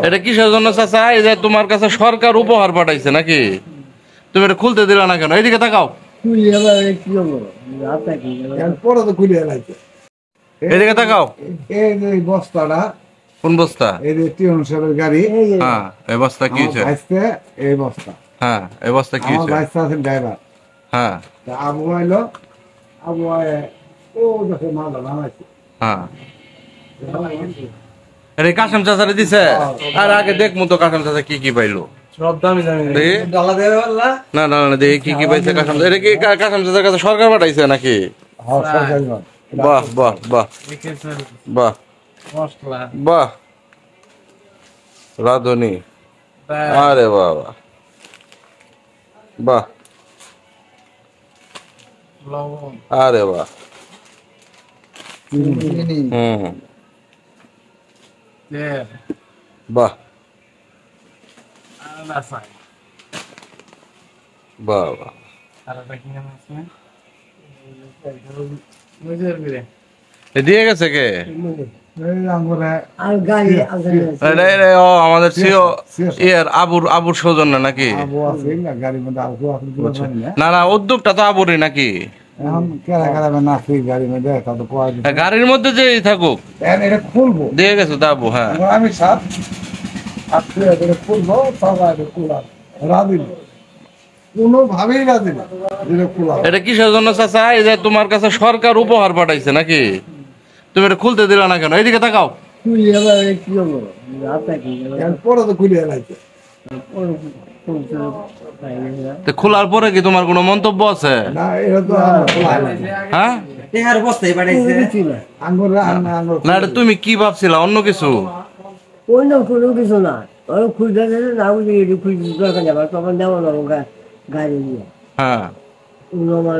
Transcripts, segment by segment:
এটা কিসের জন্য চাচা? এই যে তোমার কাছে সরকার উপহার পাঠাইছে নাকি? তুমি এটা খুলতে দিলা না কেন? এইদিকে তাকাও, এদিকে তাকাও। এই বস্তাটা কোন বস্তা? এই যে টিউনসের গাড়ি। হ্যাঁ, এই বস্তা কি হয়েছে? এই বস্তা, হ্যাঁ, এই বস্তা কি হয়েছে? আছেন ড্রাইভার। হ্যাঁ, আবু আইলো, আবু আয় ও দেখে মালটা নামাইছে। হ্যাঁ, এটা কাশেম চাচারে দিছে। আর আগে দেখমু তো কাশেম চাচা কি কি পাইলো। সব দামি দামি দেখি। ডালা দেবে বললা? না না না, দেখি কি কি পাইছে কাশেম। এটা কি কাশেম চাচার কাছে সরকার পাঠাইছে নাকি? হ্যাঁ, সরকারি মাল। বাহ বাহ বাহ বাহ মশলা বাহ, রাধুনি। আরে বাবা, বাহ, লবণ আরে বাহ। চিনি। হুম, তেল বাহ আর রাসাই বাহ বাহ। আর এটা কি নাম আছে মুজের বিরে এ দিয়ে গেছে কে? এই আঙ্গুরে ও আমাদের সিও ইয়ার আবুর সৌজন্য নাকি? আবু আছে না গাড়ির মধ্যে, আবু আছে না। না না, উদ্যোগটা তো আবুরই নাকি? এখন কেরা কেরা না ফ্রি গাড়ির মধ্যে তা তো কোয়া দিছে। গাড়ির মধ্যে যে থাকুক, এটা খুলবো দিয়ে গেছে তো আবু। হ্যাঁ, এখন আমি সাত আপনি এটা খুলবো, সবাই এটা খোলা রাজি না, কোনোভাবেই রাজি না এটা খোলা। এটা কিসের জন্য চাচা? এই যে তোমার কাছে সরকার উপহার পাঠাইছে নাকি? তুমি এটা খুলতে দিলা না কেন? এইদিকে তাকাও। পরে তো খুলে এলাইছে। তো খোলার পরে কি তোমার কোনো মন্তব্য আছে? না এটা তো খোলা এলাইছে। হ্যাঁ, আঙ্গুর আঙ্গুর না, এটা তুমি কি ভাবছিলা? অন্য কিছু? অন্য কোনো কিছু না, ওরা খুঁজতে না বুঝে এটি খুঁজতে দরকার নেই, আমার তখন দেবো না গাড়ি নিয়ে হ্যাঁ, আমার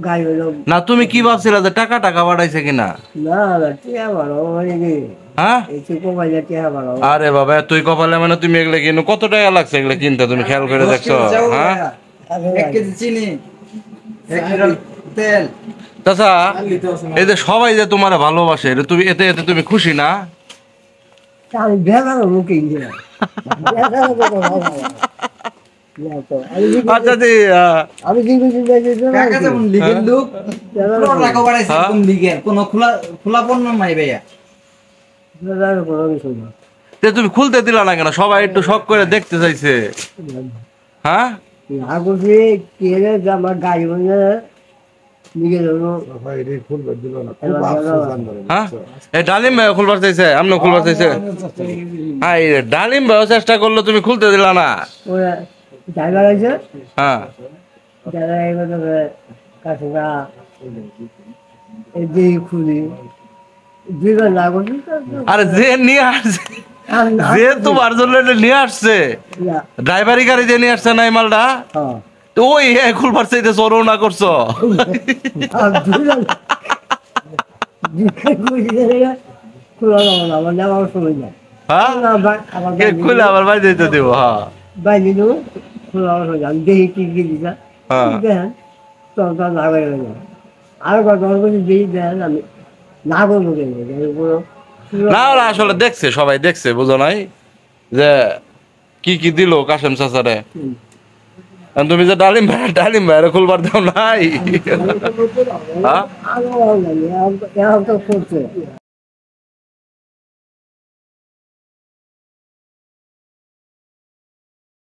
গাড়ি হলো না, তুমি কি ভাবছিলা যে টাকা টাকা পাঠাইছে কিনা? না না টিয়া ভালো মানে কি হ্যাঁ, এই কোপাইলে টিয়া ভালো। আরে বাবা, তুই কপালে মানে তুমি এগুলো কিনো, কত টাকা লাগছে এগুলো কিনতে? তুমি খেয়াল করে দেখছো? হ্যাঁ, 1 কেজি চিনি, 1 লিটার তেল। চাচা, এই যে সবাই যে তোমার ভালোবাসে, এটা তুমি এতে এতে তুমি খুশি না? আমি বেকার মুখে আচ্ছা জি, আমি কি কাকা যেমন লিগের লোক, পুরো টাকা বাড়াইছে কোন লিগের, কোনো খোলা পণ্য নাই ভাইয়া। কোনো কিছু না, তে তুমি খুলতে দিলা না কেন? সবাই একটু শখ করে দেখতে চাইছে। হ্যাঁ, না করছি কে আমার গাড়ি মানে লিখে দেবো। সবাই এটা খুলবে দিল না, খুব এবার আফসোস আন্দোলন। হ্যাঁ, এই ডালিম ভাই খুলবার চাইছে, আমনে খুলবার চাইছে। হ্যাঁ, এই ডালিম ভাই চেষ্টা করলো, তুমি খুলতে দিলা না। ওরা ড্রাইভার আছে, হ্যাঁ, ড্রাইভার এবার কাছুকা এই খুলি দুইবার না করছি আরে যে নিয়ে আসছে, যে তোমার জন্য এটা নিয়ে আসছে, ড্রাইভারি গাড়ি দিয়ে নিয়ে আসছে না এই মালটা, তো ওই খুলবার চাইতে চোরও না করছো। খোলা যাবো না, আমার নেওয়ার সময় না। হ্যাঁ, খুলে আবার বাইরে দিতে দিব। হ্যাঁ, বাইরে দেবো, খোলা যাওয়ার সময় আমি দেখি কি কি দিতা হ্যাঁ, দেখেন তখন না করে আর কত কিছু দিয়ে দেন, আমি না করবো না ওরা আসলে দেখছে, সবাই দেখছে, বুঝো নাই যে কি কি দিল কাশেম চাচারে। তুমি যে ডালিম ভাইয়ের খুলবার দাও নাই। হ্যাঁ, আরো করছে।